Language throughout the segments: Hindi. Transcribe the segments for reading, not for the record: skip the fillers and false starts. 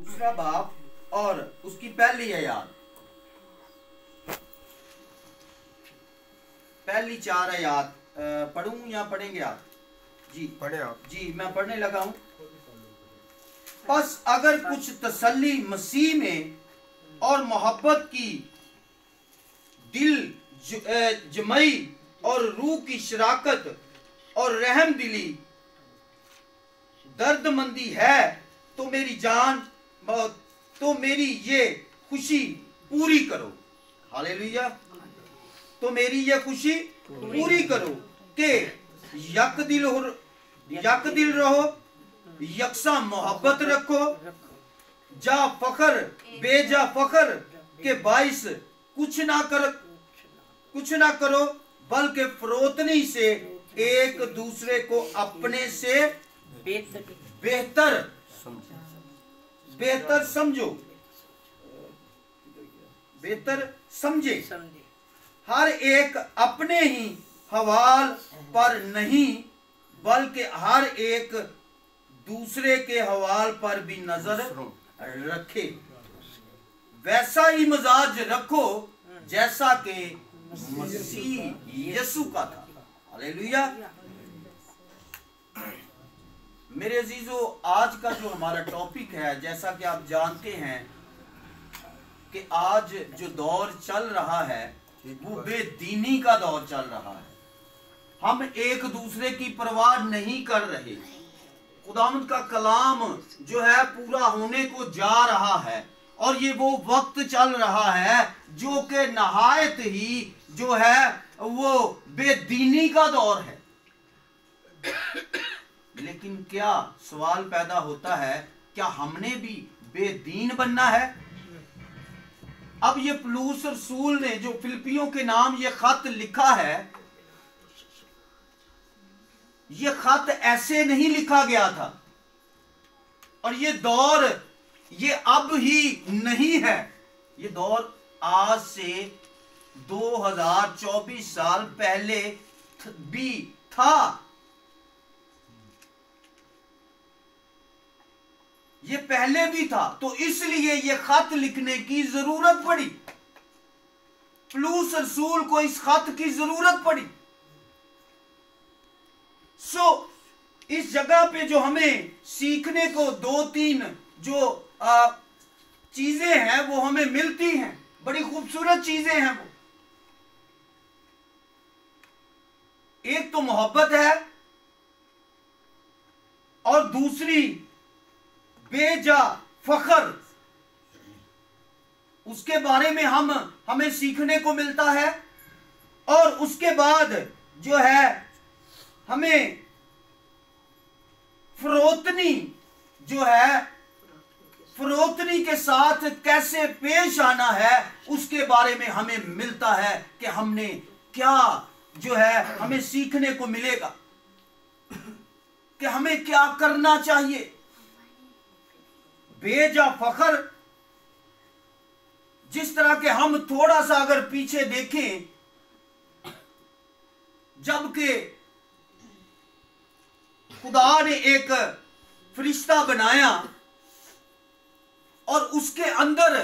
दूसरा बाब और उसकी पहली आयत, पहली 4 आयत पढ़ूं या पढ़ेंगे आप? जी पढ़े आप। जी मैं पढ़ने लगा हूं। बस अगर कुछ तसल्ली मसीह में और मोहब्बत की दिल जमई और रूह की शराकत और रहम दिली दर्दमंदी है तो मेरी जान तो मेरी ये खुशी पूरी करो। हालेलुया। तो मेरी ये खुशी पूरी करो कि यक दिल रहो, यकसा मोहब्बत रखो, जा फखर बेजा फखर के बाइस कुछ ना करो बल्कि फरोतनी से एक दूसरे को अपने से बेहतर समझे। हर एक अपने ही हवाल पर नहीं बल्कि हर एक दूसरे के हवाल पर भी नजर रखे। वैसा ही मिजाज रखो जैसा कि मसीह यीशु का था। हालेलुया। मेरे अजीजों, आज का जो हमारा टॉपिक है, जैसा कि आप जानते हैं कि आज जो दौर चल रहा है वो बेदीनी का दौर चल रहा है। हम एक दूसरे की परवाह नहीं कर रहे। खुदावंद का कलाम जो है पूरा होने को जा रहा है और ये वो वक्त चल रहा है जो कि नहायत ही जो है वो बेदीनी का दौर है। लेकिन क्या सवाल पैदा होता है, क्या हमने भी बेदीन बनना है? अब ये पौलुस रसूल ने जो फिलिपियों के नाम ये खत लिखा है, ये खत ऐसे नहीं लिखा गया था और ये दौर ये अब ही नहीं है। ये दौर आज से 2024 साल पहले भी था। ये पहले भी था, तो इसलिए ये खत लिखने की जरूरत पड़ी। पौलुस रसूल को इस खत की जरूरत पड़ी। इस जगह पे जो हमें सीखने को 2-3 जो चीजें हैं वो हमें मिलती हैं, बड़ी खूबसूरत चीजें हैं वो। एक तो मोहब्बत है और दूसरी बेजा फखर, उसके बारे में हमें सीखने को मिलता है। और उसके बाद जो है हमें फरोतनी जो है, फरोतनी के साथ कैसे पेश आना है उसके बारे में हमें मिलता है कि हमने क्या जो है हमें सीखने को मिलेगा कि हमें क्या करना चाहिए। बेजा फखर, जिस तरह के हम थोड़ा सा अगर पीछे देखें, जबकि खुदा ने एक फरिश्ता बनाया और उसके अंदर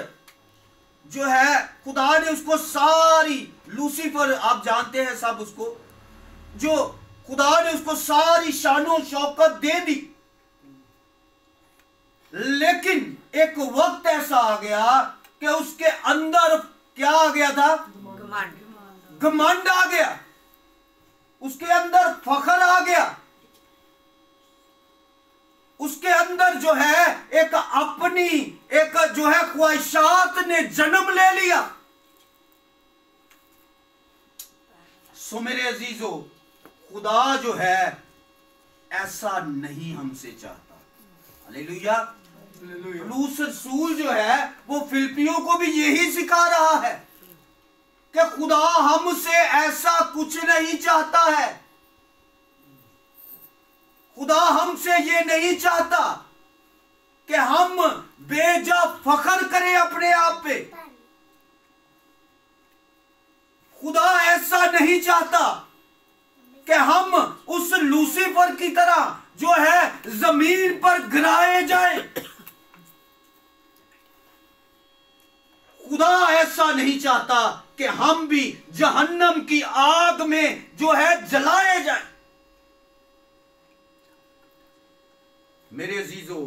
जो है खुदा ने उसको सारी, लूसीफर आप जानते हैं सब उसको, जो खुदा ने उसको सारी शानो शौकत दे दी। लेकिन एक वक्त ऐसा आ गया कि उसके अंदर क्या आ गया था? घमंड आ गया, उसके अंदर फखर आ गया, उसके अंदर जो है एक अपनी एक जो है ख्वाहिशात ने जन्म ले लिया। सो मेरे अजीजों, खुदा जो है ऐसा नहीं हमसे चाहता। हालेलुया। पौलुस रसूल जो है वो फिलिपियों को भी यही सिखा रहा है कि खुदा हमसे ऐसा कुछ नहीं चाहता है। खुदा हमसे ये नहीं चाहता कि हम बेजा फखर करें अपने आप पे। खुदा ऐसा नहीं चाहता कि हम उस लूसीफर की तरह जो है जमीन पर गिराए जाएं। खुदा ऐसा नहीं चाहता कि हम भी जहन्नम की आग में जो है जलाए जाए। मेरे अजीजों,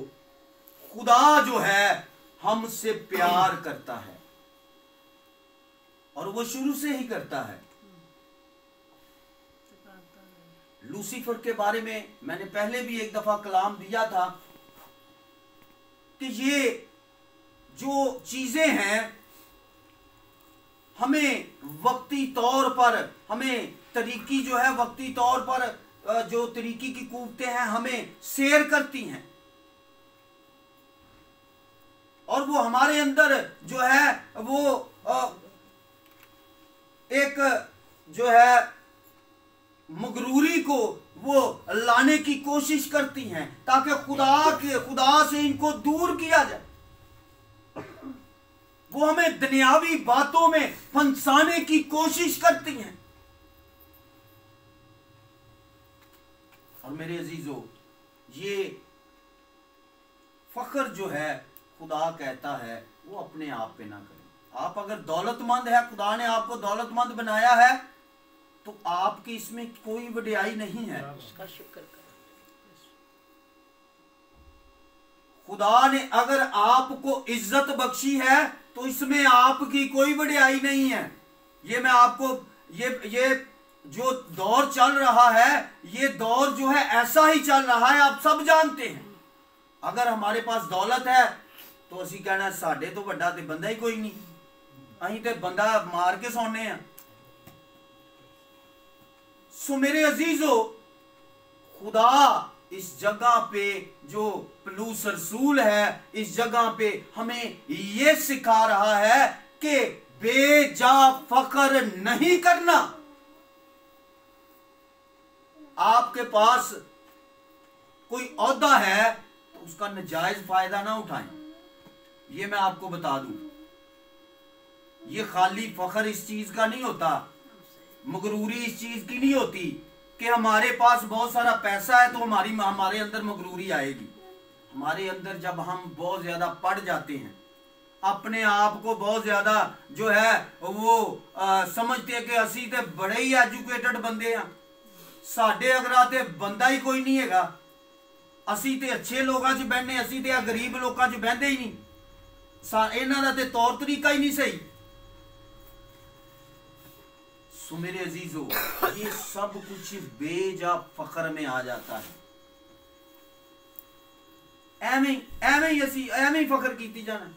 खुदा जो है हमसे प्यार करता है और वो शुरू से ही करता है। लूसीफर के बारे में मैंने पहले भी एक दफा कलाम दिया था कि ये जो चीजें हैं हमें वक्ती तौर पर, हमें तरीकी जो है वक्ती तौर पर जो तरीकी की कुव्वतें हैं हमें शेयर करती हैं और वो हमारे अंदर जो है वो एक जो है मगरूरी को वो लाने की कोशिश करती हैं ताकि खुदा से इनको दूर किया जाए। वो हमें दुनियावी बातों में फंसाने की कोशिश करती हैं। और मेरे अजीजों, ये फख्र जो है खुदा कहता है वो अपने आप पे ना करें। आप अगर दौलतमंद है, खुदा ने आपको दौलतमंद बनाया है तो आपकी इसमें कोई वडियाई नहीं है। उसका शुक्र करो। खुदा ने अगर आपको इज्जत बख्शी है तो इसमें आपकी कोई वडियाई नहीं है। ये मैं आपको ये जो दौर चल रहा है, ये दौर जो है ऐसा ही चल रहा है, आप सब जानते हैं। अगर हमारे पास दौलत है तो असी कहना साडे तो बड़ा ते बंदा ही कोई नहीं, अहीं ते बंदा मार के सोने हैं। सो मेरे अजीजों, खुदा इस जगह पे जो पलूस रसूल है, इस जगह पे हमें यह सिखा रहा है कि बेजा फख्र नहीं करना। आपके पास कोई औहदा है तो उसका नाजायज फायदा ना उठाएं। ये मैं आपको बता दूं, ये खाली फख्र इस चीज का नहीं होता, मगरूरी इस चीज की नहीं होती कि हमारे पास बहुत सारा पैसा है तो हमारे अंदर मगरूरी आएगी। हमारे अंदर जब हम बहुत ज्यादा पढ़ जाते हैं, अपने आप को बहुत ज्यादा जो है वो समझते हैं कि असी ते बड़े ही एजुकेटेड बंदे हैं, साडे अगरा ते बंदा ही कोई नहीं हैगा, असी ते अच्छे लोगों च बहने, असी ते गरीब लोगों च बहते ही नहीं, इन्हां दा ते तौर तरीका ही नहीं सही। सो मेरे अजीजों, ये सब कुछ बेजा फख्र में आ जाता है। एवें ही फख्र कीती जाना।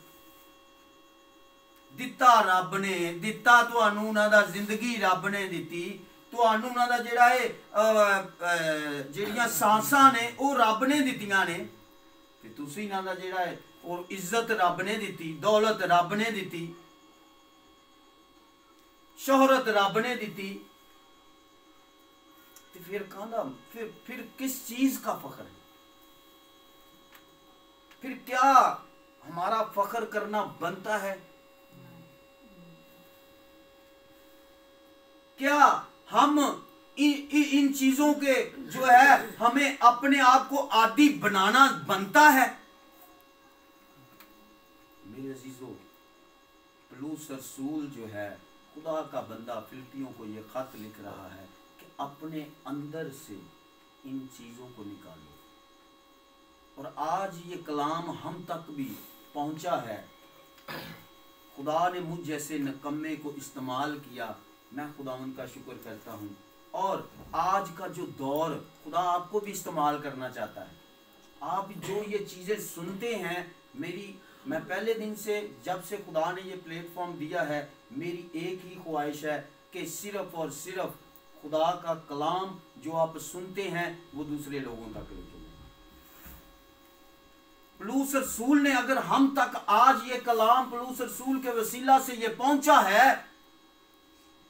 दिता रब ने, दिता तुहानू उन्हां दा जिंदगी रब ने दिती, तुहानू उन्हां दा जिहड़ा है जिहड़ियां सांसां ने वो रब ने दित्तियां ने, ते तुसीं इन्हां दा जिहड़ा है और इज्जत रब ने दिती, दौलत रब ने दिती, शोहरत रब ने दिती, तो फिर कहना फिर किस चीज का फख्र है? फिर क्या हमारा फख्र करना बनता है? क्या हम इन चीजों के जो है हमें अपने आप को आदी बनाना बनता है? मेरे अजीजों, पलूस रसूल जो है खुदा का बंदा फिलिपियों को यह खत लिख रहा है कि अपने अंदर से इन चीजों को निकालो। और आज ये कलाम हम तक भी पहुंचा है। खुदा ने मुझ जैसे नकम्मे को इस्तेमाल किया, मैं खुदावंद का शुक्र करता हूँ। और आज का जो दौर खुदा आपको भी इस्तेमाल करना चाहता है। आप जो ये चीज़ें सुनते हैं, मैं पहले दिन से जब से खुदा ने ये प्लेटफॉर्म दिया है, मेरी एक ही ख्वाहिश है कि सिर्फ और सिर्फ खुदा का कलाम जो आप सुनते हैं वो दूसरे लोगों तक लेके जाए। पलूस रसूल ने अगर हम तक आज ये कलाम पलूस रसूल के वसीला से ये पहुंचा है,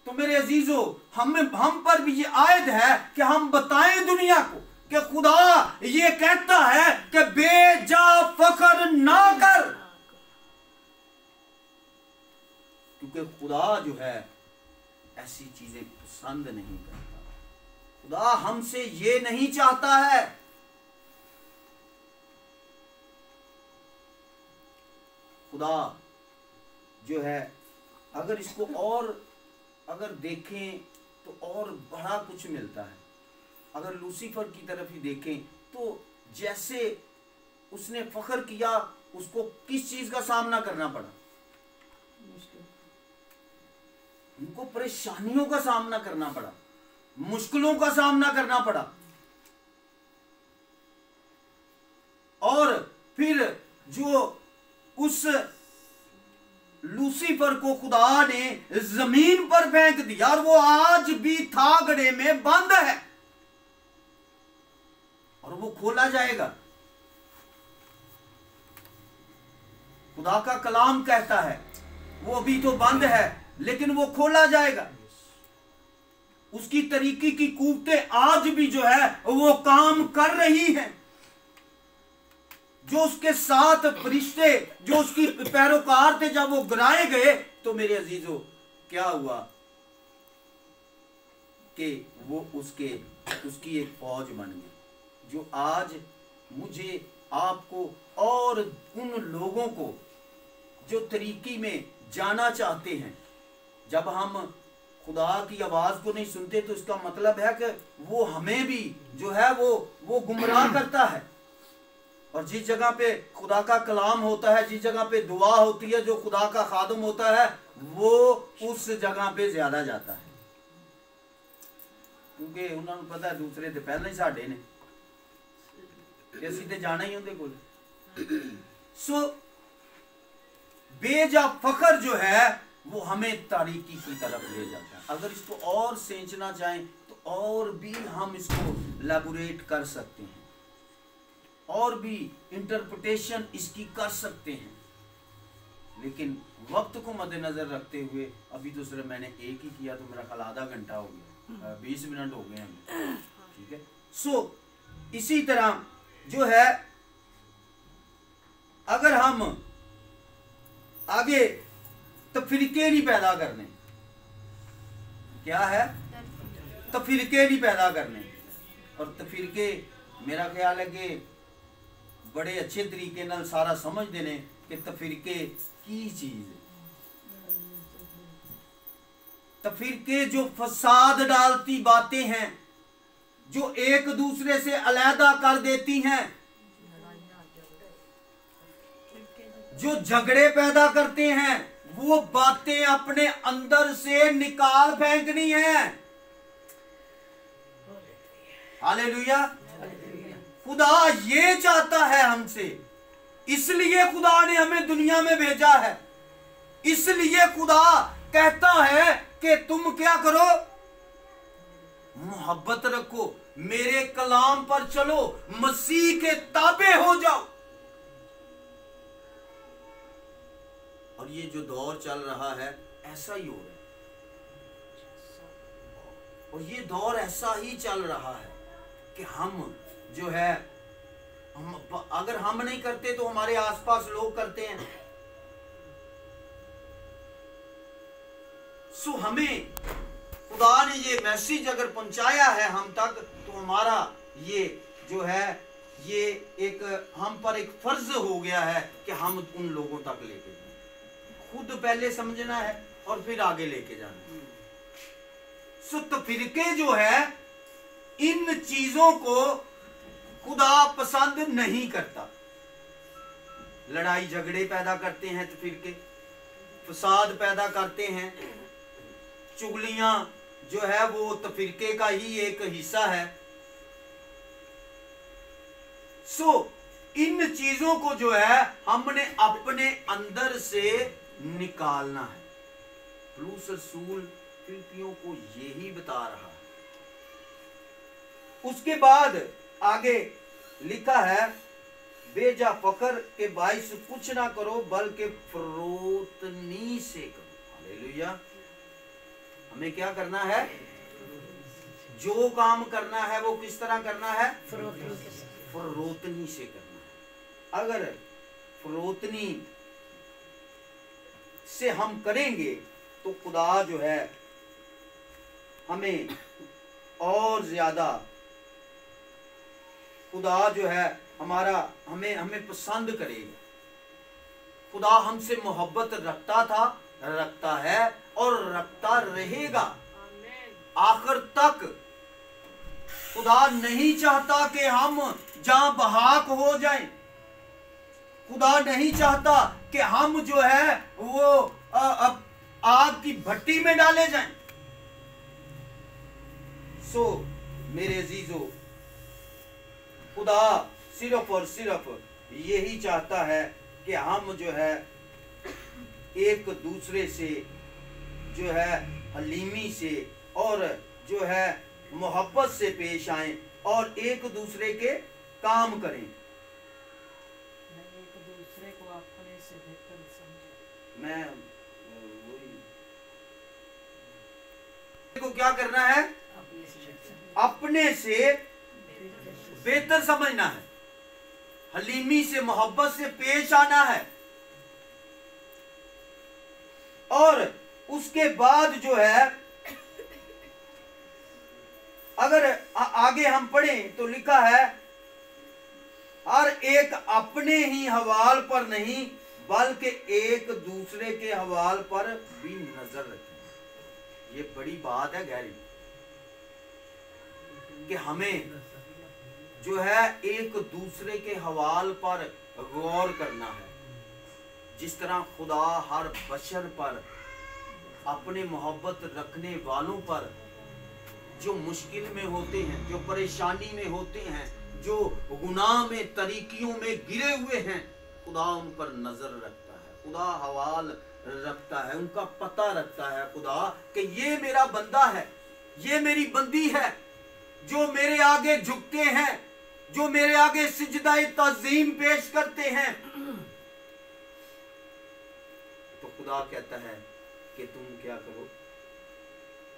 तो मेरे अजीजों, हम पर भी ये आयद है कि हम बताएं दुनिया को कि खुदा ये कहता है कि बेजा फख्र ना कर, क्योंकि खुदा जो है ऐसी चीजें पसंद नहीं करता। खुदा हमसे ये नहीं चाहता है। खुदा जो है अगर इसको और अगर देखें तो और बड़ा कुछ मिलता है। अगर लूसीफर की तरफ ही देखें तो जैसे उसने फख्र किया, उसको किस चीज का सामना करना पड़ा? उनको परेशानियों का सामना करना पड़ा, मुश्किलों का सामना करना पड़ा। और फिर जो उस लूसीफर को खुदा ने जमीन पर फेंक दिया और वो आज भी थागड़े में बंद है और वो खोला जाएगा। खुदा का कलाम कहता है वो अभी तो बंद है लेकिन वो खोला जाएगा। उसकी तरीके की कुव्वतें आज भी जो है वो काम कर रही हैं। जो उसके साथ फरिश्ते जो उसकी पैरोकार थे, जब वो गिराए गए तो मेरे अजीजों क्या हुआ कि वो उसकी एक फौज बन गई जो आज मुझे, आपको और उन लोगों को जो तरीकी में जाना चाहते हैं। जब हम खुदा की आवाज को नहीं सुनते तो इसका मतलब है कि वो हमें भी जो है वो गुमराह करता है। और जिस जगह पे खुदा का कलाम होता है, जिस जगह पे दुआ होती है, जो खुदा का खादम होता है, वो उस जगह पे ज्यादा जाता है, क्योंकि उन्होंने पता है दूसरे तो पहले ही साढ़े ने तो जाना ही उनके कोल। सो बेजा फखर जो है वो हमें तारीकी की तरफ ले जाता है। अगर इसको और सेंचना चाहें तो और भी हम इसको लैबोरेट कर सकते हैं, और भी इंटरप्रिटेशन इसकी कर सकते हैं, लेकिन वक्त को मद्देनजर रखते हुए अभी तो सिर्फ मैंने एक ही किया तो मेरा ख्याल आधा घंटा हो गया, 20 मिनट हो गए हमें, ठीक है। सो इसी तरह जो है अगर हम आगे तफरीके नहीं पैदा करने, क्या है तफरीके नहीं पैदा करने, और तफरीके मेरा ख्याल है कि बड़े अच्छे तरीके नाल सारा समझ देने कि तफरीके की चीज है। तफरीके जो फसाद डालती बातें हैं, जो एक दूसरे से अलहदा कर देती हैं, जो झगड़े पैदा करते हैं, वो बातें अपने अंदर से निकाल फेंकनी है। हालेलुया। खुदा ये चाहता है हमसे, इसलिए खुदा ने हमें दुनिया में भेजा है। इसलिए खुदा कहता है कि तुम क्या करो, मोहब्बत रखो, मेरे कलाम पर चलो, मसीह के ताबे हो जाओ। और ये जो दौर चल रहा है ऐसा ही हो रहा है, और ये दौर ऐसा ही चल रहा है कि हम जो है अगर हम नहीं करते तो हमारे आसपास लोग करते हैं। सो हमें खुदा ने ये मैसेज अगर पहुंचाया है हम तक, तो हमारा ये जो है ये एक हम पर एक फर्ज हो गया है कि हम उन लोगों तक लेके जाएं। खुद पहले समझना है और फिर आगे लेके जाना। सो तफरीके जो है, इन चीजों को खुदा पसंद नहीं करता। लड़ाई झगड़े पैदा करते हैं तफरीके, फसाद पैदा करते हैं, चुगलियां जो है वो तफरीके का ही एक हिस्सा है। सो इन चीजों को जो है हमने अपने अंदर से निकालना है। पौलुस रसूल फिलिपियों को यही बता रहा है। उसके बाद आगे लिखा है, बेजा फकर के बाइस कुछ ना करो बल्कि फरोतनी से करो। हालेलुया। हमें क्या करना है, जो काम करना है वो किस तरह करना है, फरोतनी से करना है। अगर फरोतनी से हम करेंगे तो खुदा जो है हमें और ज्यादा, खुदा जो है हमें पसंद करेगा। खुदा हमसे मोहब्बत रखता था, रखता है और रखता रहेगा आखिर तक। खुदा नहीं चाहता कि हम जहां बहाक हो जाएं। खुदा नहीं चाहता कि हम जो है वो आग की भट्टी में डाले जाएं। सो मेरे अजीजों, खुदा सिर्फ और सिर्फ यही चाहता है कि हम जो है एक दूसरे से जो है हलीमी से और जो है मोहब्बत से पेश आएं और एक दूसरे के काम करें। एक दूसरे को अपने से बेहतर समझें। मैं वही को क्या करना है, अपने से बेहतर समझना है, हलीमी से मोहब्बत से पेश आना है। और उसके बाद जो है अगर आगे हम पढ़ें तो लिखा है हर एक अपने ही हवाल पर नहीं बल्कि एक दूसरे के हवाल पर भी नजर रखें। ये बड़ी बात है गहरी कि हमें जो है एक दूसरे के हवाल पर गौर करना है। जिस तरह खुदा हर बशर पर अपने मोहब्बत रखने वालों पर जो मुश्किल में होते हैं, जो परेशानी में होते हैं, जो गुनाह में तरीकियों में गिरे हुए हैं, खुदा उन पर नजर रखता है, खुदा हवाल रखता है, उनका पता रखता है खुदा कि ये मेरा बंदा है, ये मेरी बंदी है, जो मेरे आगे झुकते हैं, जो मेरे आगे सिजदाए ताज़ीम पेश करते हैं। तो खुदा कहता है कि तुम क्या करो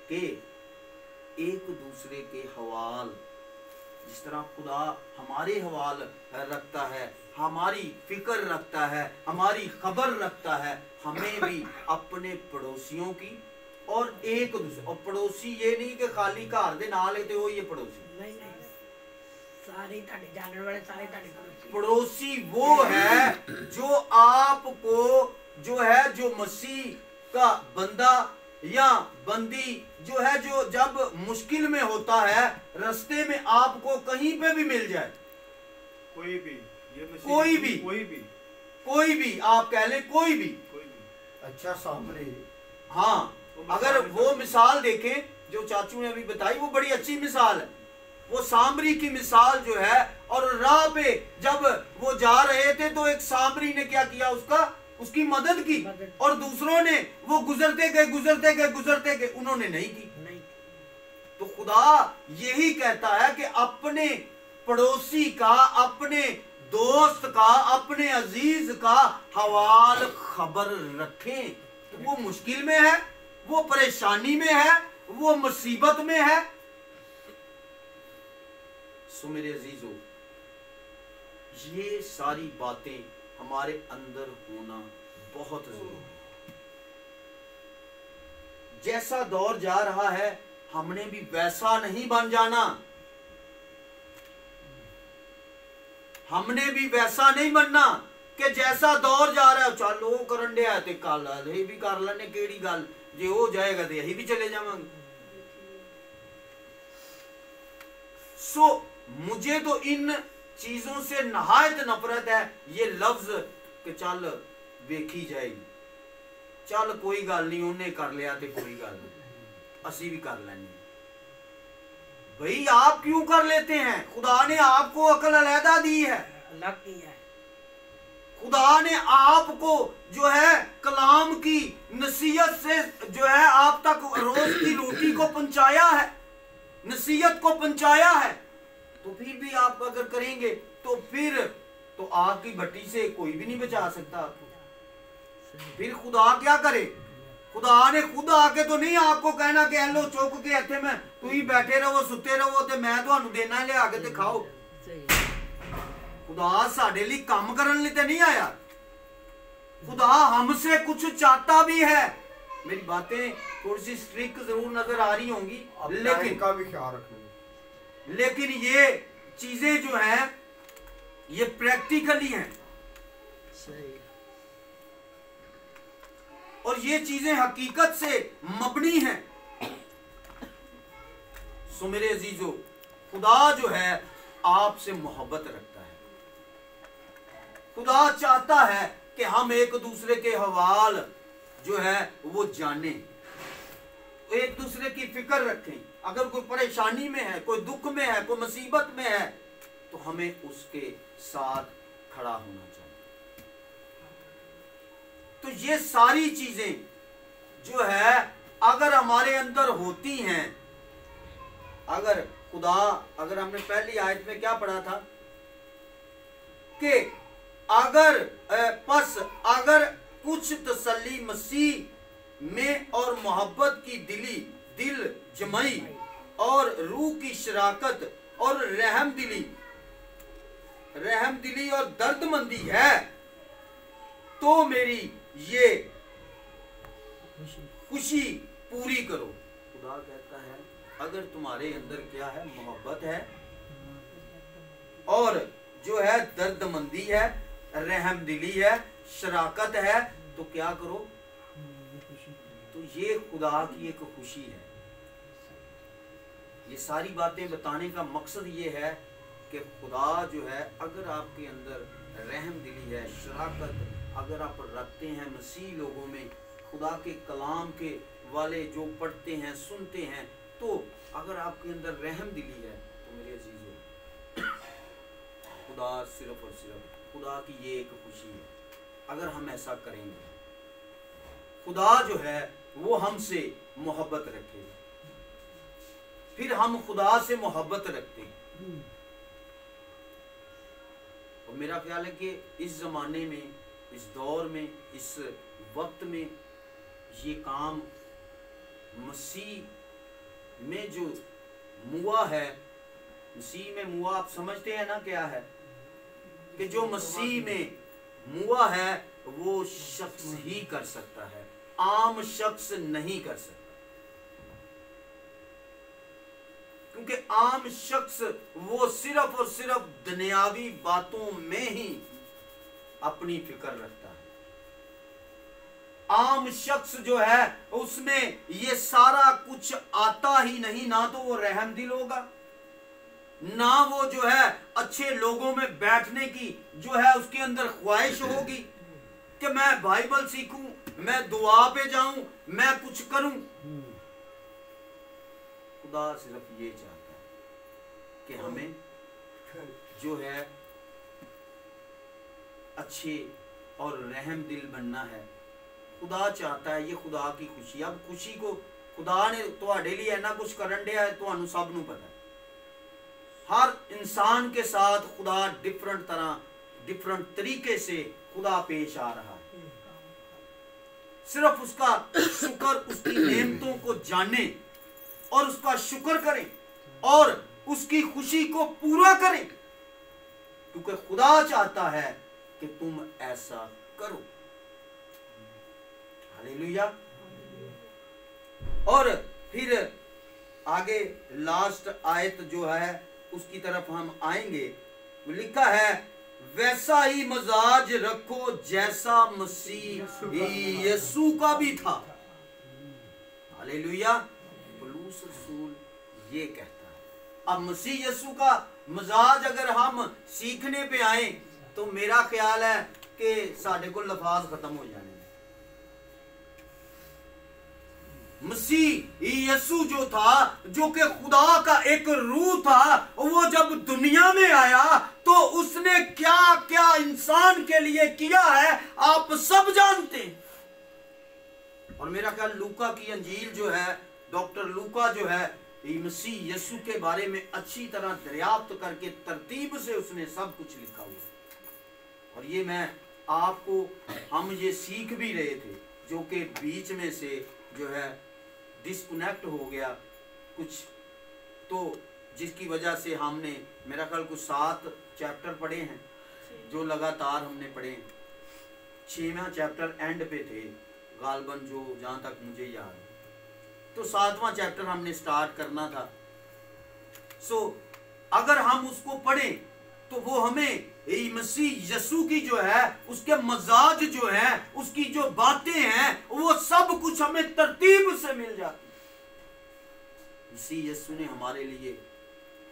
कि एक दूसरे के हवाल, जिस तरह खुदा हमारे हवाल रखता है, हमारी फिक्र रखता है, हमारी खबर रखता है, हमें भी अपने पड़ोसियों की और एक दूसरे, और पड़ोसी ये नहीं कि खाली घर दे नाल लेते हो, ये पड़ोसी नहीं, सारे जानने वाले सारे पड़ोसी वो है जो आपको जो है, जो मसीह का बंदा या बंदी जो है, जो जब मुश्किल में होता है, रास्ते में आपको कहीं पे भी मिल जाए, कोई भी, कोई भी आप कह लें, कोई भी। अच्छा सामने, हाँ, अगर वो मिसाल देखें जो चाचू ने अभी बताई, वो बड़ी अच्छी मिसाल है। वो सामरी की मिसाल जो है, और राह पे जब वो जा रहे थे तो एक सामरी ने क्या किया, उसकी मदद की, और दूसरों ने वो गुजरते गए, उन्होंने नहीं की। तो खुदा यही कहता है कि अपने पड़ोसी का, अपने दोस्त का, अपने अजीज का हवाल खबर रखें। तो वो मुश्किल में है, वो परेशानी में है, वो मुसीबत में है। सो मेरे अजीजों, ये सारी बातें हमारे अंदर होना बहुत जरूरी है। जैसा दौर जा रहा है, हमने भी वैसा नहीं बन जाना, हमने भी वैसा नहीं बनना कि जैसा दौर जा रहा है चलो करन दिया ते कल ये भी कर लेने, केड़ी गल जे हो जाएगा तो यही भी चले जावांगे। सो मुझे तो इन चीजों से नहायत नफरत है। ये लफ्ज कि चल वेखी जाएगी, चल कोई गल नहीं, उन्हें कर लिया तो कोई गल नहीं, असी भी कर लेंगे। भाई आप क्यों कर लेते हैं? खुदा ने आपको अकल अलहदा दी है, अलग की है। खुदा ने आपको जो है कलाम की नसीहत से जो है आप तक रोज की रोटी को पहुंचाया है, नसीहत को पहुंचाया है। तो फिर भी आप अगर करेंगे तो फिर तो आग की भट्टी से कोई भी नहीं बचा सकता आपको। फिर खुदा क्या करे? खुदा ने खुद आके तो नहीं आपको कहना कि हेलो चुक के इत्थे में तू ही बैठे रहो, सुते रहो ते मैं तुहानू देना लिया के ते खाओ। खुदा साडे लिए काम करने लिए नहीं आया, खुदा हमसे कुछ चाहता भी है। मेरी बातें थोड़ी सी स्ट्रिक्ट जरूर नजर आ रही होंगी, लेकिन का भी ख्याल रखना, लेकिन ये चीजें जो हैं ये प्रैक्टिकली हैं। और ये चीजें हकीकत से मबनी हैं। सो मेरे अजीजों, खुदा जो है आपसे मोहब्बत रखता है। खुदा चाहता है कि हम एक दूसरे के हवाल जो है वो जाने, एक दूसरे की फिक्र रखें। अगर कोई परेशानी में है, कोई दुख में है, कोई मुसीबत में है, तो हमें उसके साथ खड़ा होना चाहिए। तो ये सारी चीजें जो है अगर हमारे अंदर होती हैं, अगर खुदा, अगर हमने पहली आयत में क्या पढ़ा था कि अगर कुछ तसल्ली मसीह में और मोहब्बत की दिल जमाई और रूह की शराकत और रहमदिली और दर्दमंदी है, तो मेरी ये खुशी पूरी करो। खुदा कहता है अगर तुम्हारे अंदर क्या है, मोहब्बत है और जो है दर्दमंदी है, रहमदिली है, शराकत है, तो क्या करो, तो ये खुदा की एक खुशी है। ये सारी बातें बताने का मकसद ये है कि खुदा जो है अगर आपके अंदर रहमदिली है, शराकत अगर आप रखते हैं मसीह लोगों में, खुदा के कलाम के वाले जो पढ़ते हैं, सुनते हैं, तो अगर आपके अंदर रहमदिली है, तो मेरे अजीजों, खुदा सिर्फ और सिर्फ खुदा की ये एक खुशी है। अगर हम ऐसा करेंगे, खुदा जो है वो हमसे मोहब्बत रखेगा, फिर हम खुदा से मोहब्बत रखते हैं। और मेरा ख्याल है कि इस जमाने में, इस दौर में, इस वक्त में ये काम मसीह में जो मुआ है, मसीह में मुआ आप समझते हैं ना क्या है, कि जो मसीह में मुआ है वो शख्स ही कर सकता है, आम शख्स नहीं कर सकता। क्योंकि आम शख्स वो सिर्फ और सिर्फ दुनियावी बातों में ही अपनी फिक्र रखता है। आम शख्स जो है उसमें ये सारा कुछ आता ही नहीं, ना तो वो रहमदिल होगा, ना वो जो है अच्छे लोगों में बैठने की जो है उसके अंदर ख्वाहिश होगी कि मैं बाइबल सीखूं, मैं दुआ पे जाऊं, मैं कुछ करूं। खुदा सिर्फ ये चाहता है कि हमें जो है अच्छे और रहम दिल बनना है। खुदा चाहता है, ये खुदा की खुशी। अब खुशी को खुदा ने तुहाडे लिए इन्ना कुछ करन दिया है, तुहानू सब नू पता है। हर इंसान के साथ खुदा डिफरेंट तरीके से खुदा पेश आ रहा है। सिर्फ उसका शुक्र, उसकी नेमतों को जाने और उसका शुक्र करें और उसकी खुशी को पूरा करें, क्योंकि खुदा चाहता है कि तुम ऐसा करो। हालेलुया। और फिर आगे लास्ट आयत जो है उसकी तरफ हम आएंगे। लिखा है, वैसा ही मजाज रखो जैसा मसीह यीशु का भी था। हालेलुया। पौलुस रसूल ये कहता है। अब मसीह यीशु का मजाज अगर हम सीखने पे आए तो मेरा ख्याल है कि साढ़े को लफाज खत्म हो जाने। मसीह यीशु जो था, जो कि खुदा का एक रूह था, वो जब दुनिया में आया तो उसने क्या क्या इंसान के लिए किया है आप सब जानते हैं। और मेरा ख्याल लूका की अंजील जो है, डॉक्टर लूका जो है, मसीह यीशु के बारे में अच्छी तरह दरियाफ्त करके तरतीब से उसने सब कुछ लिखा हुआ। और ये मैं आपको, हम ये सीख भी रहे थे, जो कि बीच में से जो है डिस्कनेक्ट हो गया कुछ, तो जिसकी वजह से हमने मेरा ख्याल कुछ 7 चैप्टर पढ़े हैं जो लगातार हमने पढ़े हैं। 6वां चैप्टर एंड पे थे गालबन, जो जहां तक मुझे याद है, तो 7वां चैप्टर हमने स्टार्ट करना था। सो अगर हम उसको पढ़ें तो वो हमें मसीह यीशु की जो है उसके मजाज जो है, उसकी जो बातें हैं, वो सब कुछ हमें तरतीब से मिल जाती। मसीह यीशु ने हमारे लिए,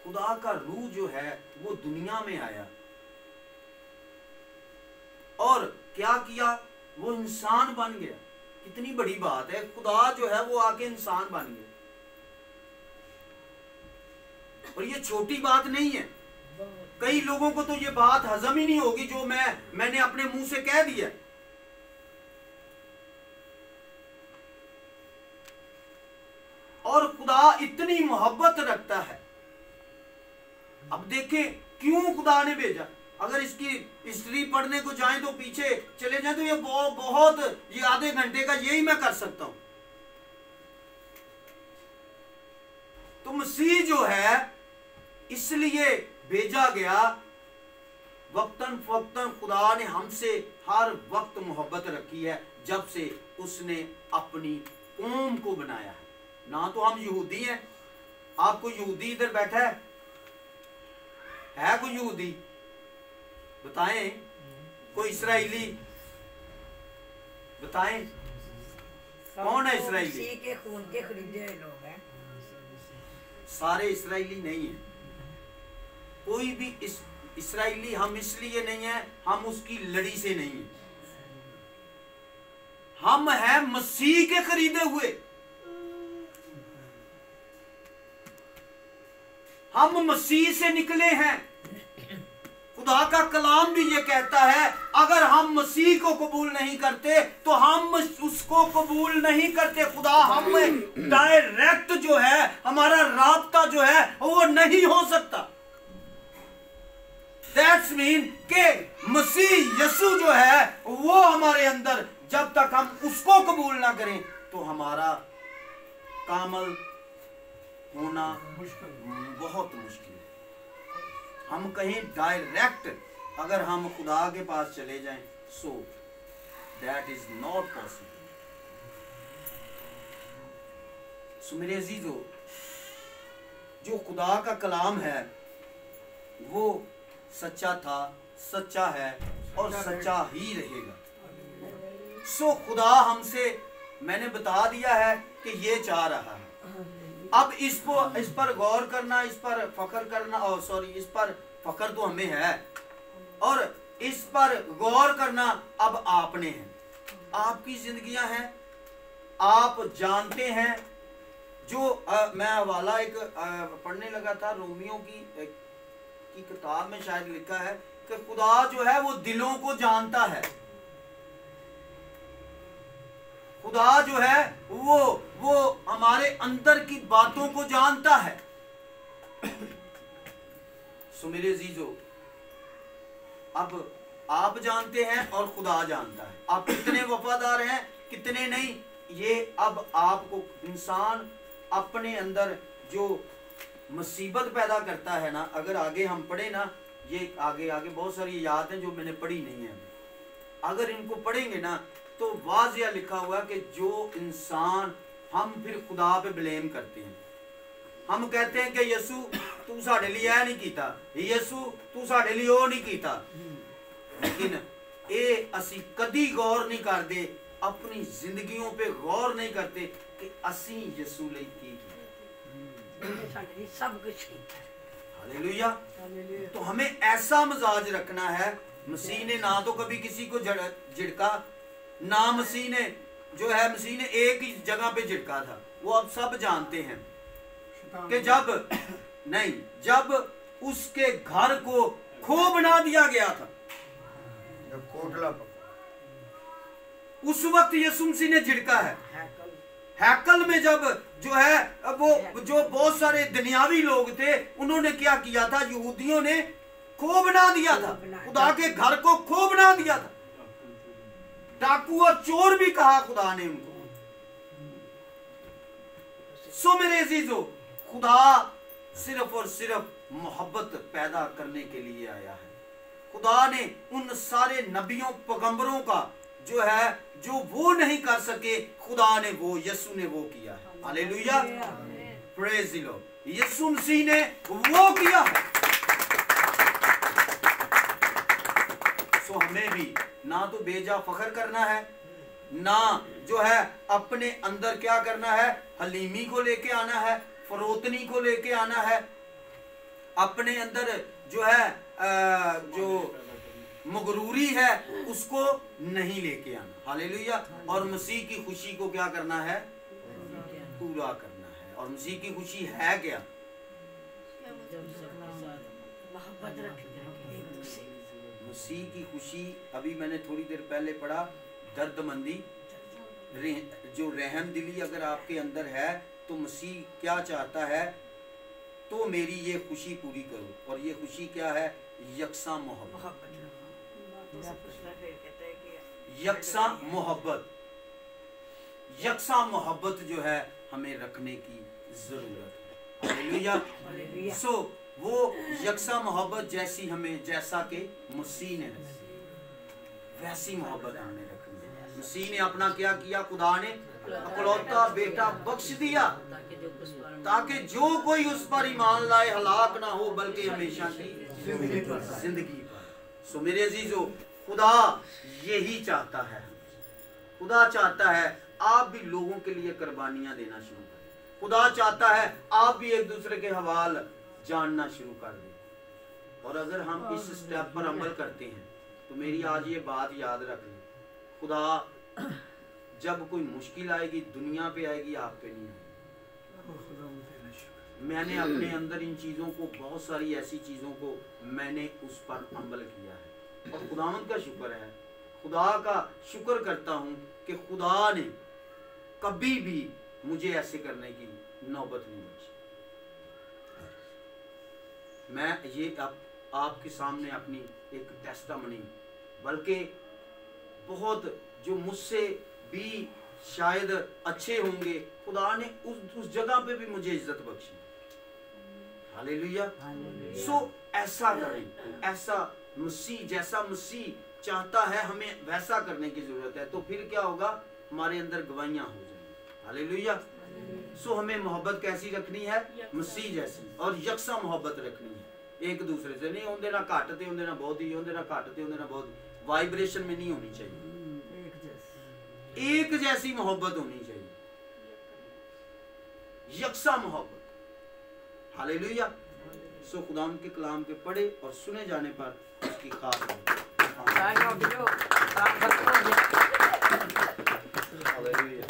खुदा का रूह जो है वो दुनिया में आया और क्या किया, वो इंसान बन गया। कितनी बड़ी बात है, खुदा जो है वो आके इंसान बन गया। और ये छोटी बात नहीं है। कई लोगों को तो ये बात हजम ही नहीं होगी जो मैंने अपने मुंह से कह दिया। और खुदा इतनी मोहब्बत रखता है। अब देखें क्यों खुदा ने भेजा। अगर इसकी हिस्ट्री पढ़ने को जाएं तो पीछे चले जाएं तो ये बहुत ये आधे घंटे का यही मैं कर सकता हूं। तो मसीह जो है इसलिए भेजा गया, वक्तन फक्तन खुदा ने हमसे हर वक्त मोहब्बत रखी है जब से उसने अपनी कौम को बनाया है। ना तो हम यहूदी हैं। आपको यहूदी इधर बैठा है कोई यहूदी? बताएं। कोई इसराइली बताएं, कौन है इसराइली? मसीह के खून के खरीदे हुए लोग हैं। सारे इसराइली नहीं है। कोई भी इसराइली हम इसलिए नहीं है, हम उसकी लड़ी से नहीं है। हम हैं मसीह के खरीदे हुए। हम मसीह से निकले हैं। खुदा का कलाम भी ये कहता है, अगर हम मसीह को कबूल नहीं करते तो हम उसको कबूल नहीं करते। खुदा हम डायरेक्ट जो है, हमारा राब्ता जो है वो नहीं हो सकता। दैट्स मीन के मसीह यीशु जो है वो हमारे अंदर, जब तक हम उसको कबूल ना करें तो हमारा कामल होना बहुत मुश्किल है। हम कहीं डायरेक्ट अगर हम खुदा के पास चले जाएं, so that is not possible. So मेरे अजीजों, जो खुदा का कलाम है वो सच्चा था, सच्चा है और सच्चा ही रहेगा। सो खुदा हमसे, मैंने बता दिया है कि ये चाह रहा है। अब इस पर गौर करना, इस पर फख्र करना, और सॉरी इस पर फख्र तो हमें है और इस पर गौर करना अब आपने है। आपकी जिंदगियां हैं, आप जानते हैं। जो मैं हवाला एक पढ़ने लगा था, रोमियो की किताब में शायद लिखा है कि खुदा जो है वो दिलों को जानता है। खुदा जो है वो हमारे अंदर की बातों को जानता है। सो मेरे अजीजों, अब आप जानते हैं और खुदा जानता है। आप कितने वफादार हैं, कितने नहीं, ये अब आपको, इंसान अपने अंदर जो मुसीबत पैदा करता है ना, अगर आगे हम पढ़े ना, ये आगे बहुत सारी याद हैं जो मैंने पढ़ी नहीं है। अगर इनको पढ़ेंगे ना तो वाज़िया लिखा हुआ कि जो इंसान, हम फिर खुदा पे ब्लेम करते हैं। हम कहते हैं कि यीशु तू साढ़े लिए यह नहीं कीता, यीशु तू साढ़े लिए वो नहीं कीता, लेकिन ये असी कदी गौर नहीं करते, अपनी जिंदगियों पे गौर नहीं करते कि असी यीशु लिए की सब कुछ ठीक है। हालेलुया। तो हमें ऐसा मिजाज रखना है। मसीह ने ना तो कभी किसी को झिड़का, ना मसीह ने जो है, मसीह ने एक ही जगह पे झिड़का था। वो अब सब जानते हैं कि जब उसके घर को खो बना दिया गया था, उस वक्त यीशु मसीह ने झिड़का है। हैकल में जब जो है वो जो बहुत सारे दुनियावी लोग थे, उन्होंने क्या किया था, यहूदियों ने खो बना दिया था, खुदा के घर को खो बना दिया था। डाकू और चोर भी कहा खुदा ने उनको। सो मेरे अजीजों, खुदा सिर्फ और सिर्फ मोहब्बत पैदा करने के लिए आया है। खुदा ने उन सारे नबियों पैगंबरों का जो है, जो वो नहीं कर सके, खुदा ने वो, यीशु ने वो किया है। Hallelujah, praise the lord. Yeshu Masih ने वो किया है। सो हमें भी ना तो बेजा फखर करना है, ना जो है अपने अंदर क्या करना है, हलीमी को लेके आना है, फरोतनी को लेके आना है, अपने अंदर जो है जो मगरूरी है उसको नहीं लेके आना। हालेलुया। और मसीह की खुशी को क्या करना है, पूरा करना है। और मसीह की खुशी है क्या, मसीह की खुशी अभी मैंने थोड़ी देर पहले पढ़ा, दर्दमंदी, जो रहम दिली अगर आपके अंदर है तो मसीह क्या चाहता है, तो मेरी ये खुशी पूरी करो। और ये खुशी क्या है, यकसा मोहब्बत, यकसा मोहब्बत, यकसा मोहब्बत जो है हमें रखने की जरूरत है। हालेलुया। सो वो यकसा मोहब्बत जैसी हमें, जैसा कि मसीह ने रखी, वैसी मोहब्बत हमें रखनी है। मसीह ने अपना क्या किया, खुदा ने इकलौता बेटा बख्श दिया ताकि जो कोई उस पर ईमान लाए हलाक ना हो बल्कि हमेशा की जिंदगी पाए। सो मेरे अजीजों, खुदा यही चाहता है, खुदा चाहता है आप भी लोगों के लिए कुर्बानियां देना शुरू करें। खुदा चाहता है आप भी एक दूसरे के हवाल जानना शुरू कर दें। और अगर हम इस स्टेप पर अमल करते हैं तो मेरी आज ये बात याद रख लें, खुदा जब कोई मुश्किल आएगी दुनिया पे आएगी, आप पे नहीं आएगी। मैंने अपने अंदर इन चीज़ों को, बहुत सारी ऐसी चीज़ों को मैंने उस पर अमल किया है और खुदावंद का शुक्र है, खुदा का शुक्र करता हूँ कि खुदा ने कभी भी मुझे ऐसे करने की नौबत नहीं बख्शी। मैं ये आपके सामने अपनी एक टेस्टामनी, बल्कि बहुत जो मुझसे भी शायद अच्छे होंगे, खुदा ने उस जगह पे भी मुझे इज्जत बख्शी। हालेलुया। सो ऐसा करें, ऐसा मसीह, जैसा मसीह चाहता है हमें वैसा करने की जरूरत है। तो फिर क्या होगा, हमारे अंदर गवाहियां हो जाएंगी। हालेलुया। सो हमें मोहब्बत कैसी रखनी है, मसीह जैसी, और यकसा मोहब्बत रखनी है एक दूसरे से। नहीं होंगे ना घट ते होंगे ना बहुत ही, होंगे ना घट ते होंगे ना बहुत, वाइब्रेशन में नहीं होनी चाहिए, एक जैसी मोहब्बत होनी चाहिए, यकसा मोहब्बत। हालेलुया। सो खुदा के कलाम के पढ़े और सुने जाने पर उसकी खास हालेलुया।